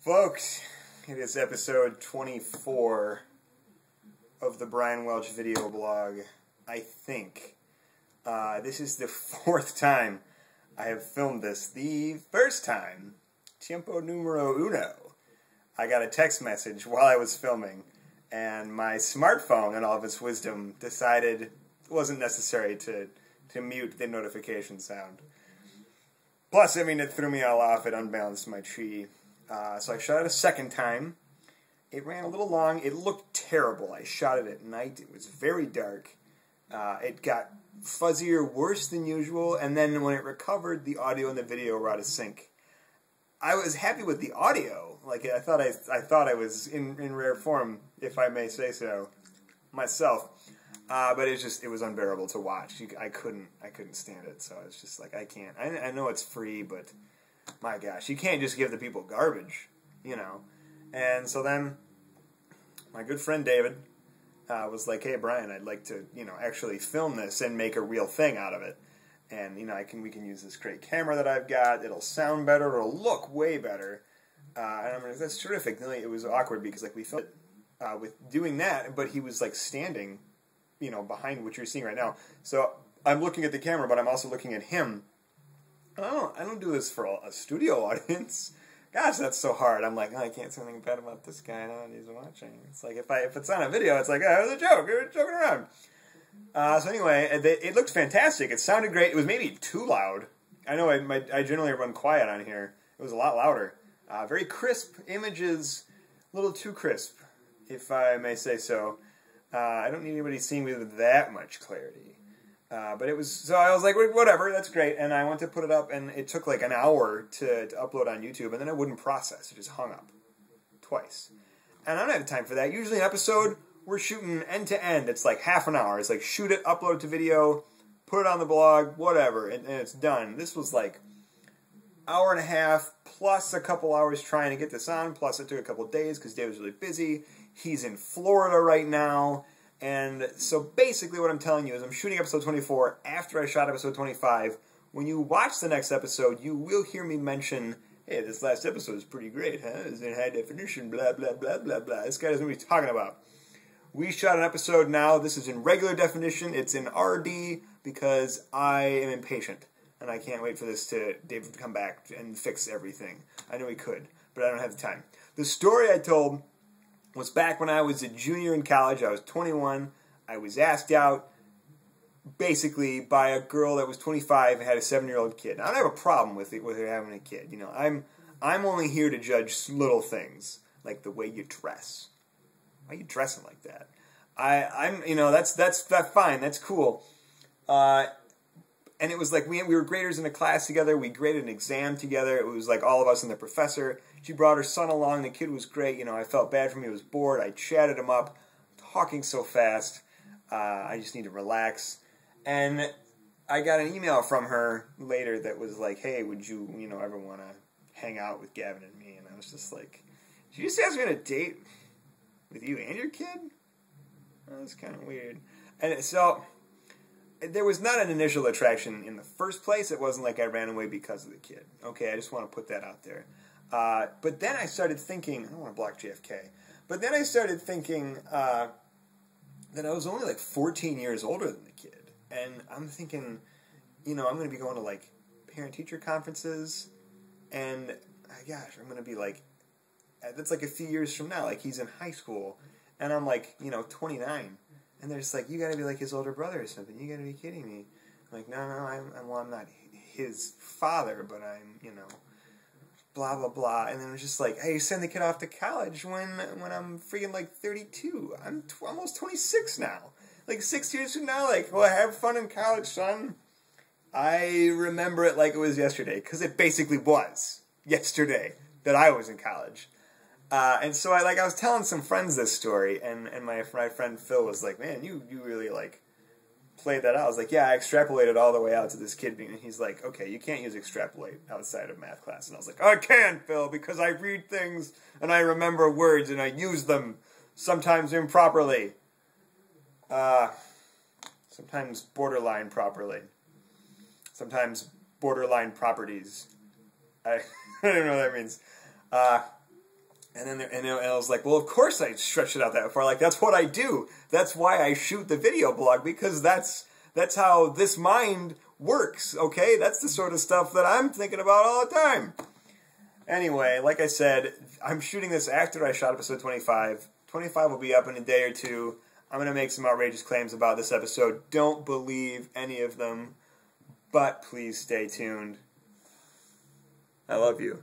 Folks, it is episode 24 of the Brian Welch video blog. I think this is the fourth time I have filmed this. The first time, tiempo numero uno, I got a text message while I was filming, and my smartphone, in all of its wisdom, decided it wasn't necessary to mute the notification sound. Plus, I mean, it threw me all off. It unbalanced my tree. So I shot it a second time. It ran a little long. It looked terrible. I shot it at night. It was very dark. It got fuzzier, worse than usual, and then when it recovered, the audio and the video were out of sync. I was happy with the audio. Like, I thought I was in rare form, if I may say so myself. But it was unbearable to watch. I couldn't stand it. So it's just like, I can't. I know it's free, but my gosh, you can't just give the people garbage, you know. And so then my good friend David was like, "Hey Brian, I'd like to, actually film this and make a real thing out of it. And we can use this great camera that I've got. It'll sound better. It'll look way better." And I'm like, "That's terrific." Then it was awkward because we filmed it with doing that, but he was like standing, behind what you're seeing right now. So I'm looking at the camera, but I'm also looking at him. I don't do this for a studio audience. Gosh, that's so hard. I'm like, I can't say anything bad about this guy. I know he's watching. It's like if it's on a video, it's like, oh, it was a joke. We were joking around. So anyway, it looked fantastic. It sounded great. It was maybe too loud. I know I generally run quiet on here. It was a lot louder. Very crisp images, a little too crisp, if I may say so. I don't need anybody seeing me with that much clarity. But it was, so I was like, whatever, that's great. And I went to put it up, and it took like an hour to upload on YouTube, and then it wouldn't process. It just hung up twice. And I don't have time for that. Usually an episode, we're shooting end to end. It's like half an hour. It's like shoot it, upload it to video, put it on the blog, whatever, and it's done. This was like hour and a half plus a couple hours trying to get this on, plus it took a couple days because Dave was really busy. He's in Florida right now. And so basically what I'm telling you is I'm shooting episode 24 after I shot episode 25. When you watch the next episode, you will hear me mention, hey, this last episode is pretty great, huh? It's in high definition, blah, blah, blah, blah, blah. This guy doesn't know what he's talking about. We shot an episode now. This is in regular definition. It's in RD because I am impatient. And I can't wait for David to come back and fix everything. I know he could, but I don't have the time. The story I told was back when I was a junior in college. I was 21. I was asked out basically by a girl that was 25 and had a 7-year-old kid. Now, I don't have a problem with her having a kid. I'm only here to judge little things like the way you dress. Why are you dressing like that? That's fine. That's cool. And it was like we were graders in a class together. We graded an exam together. It was like all of us and the professor. She brought her son along. The kid was great. I felt bad for him. He was bored. I chatted him up, talking so fast. I just need to relax. And I got an email from her later that was like, "Hey, would you, ever want to hang out with Gavin and me?" And I was just like, "Did you just ask me on a date with you and your kid?" That was kind of weird. And so there was not an initial attraction in the first place. It wasn't like I ran away because of the kid. Okay, I just want to put that out there. But then I started thinking, I don't want to block JFK, but then I started thinking that I was only like 14 years older than the kid. And I'm thinking, I'm going to be going to like parent-teacher conferences, and gosh, I'm going to be like, that's like a few years from now. Like he's in high school, and I'm like, 29. And they're just like, you got to be like his older brother or something. You got to be kidding me. I'm like, no, I'm not his father, but I'm, blah, blah, blah. And then it was just like, hey, send the kid off to college when I'm freaking like 32. I'm almost 26 now. Like 6 years from now, like, well, have fun in college, son. I remember it like it was yesterday, because it basically was yesterday that I was in college. And so I was telling some friends this story, and my friend Phil was like, "Man, you really like played that out." I was like, "Yeah, I extrapolated all the way out to this kid being," and he's like, "Okay, you can't use extrapolate outside of math class." And I was like, "I can, Phil, because I read things and I remember words and I use them sometimes improperly, sometimes borderline properly, sometimes borderline properties." I don't know what that means. And I was like, well, of course I stretched it out that far. Like, that's what I do. That's why I shoot the video blog, because that's how this mind works, okay? That's the sort of stuff that I'm thinking about all the time. Anyway, like I said, I'm shooting this after I shot episode 25. 25 will be up in a day or two. I'm going to make some outrageous claims about this episode. Don't believe any of them, but please stay tuned. I love you.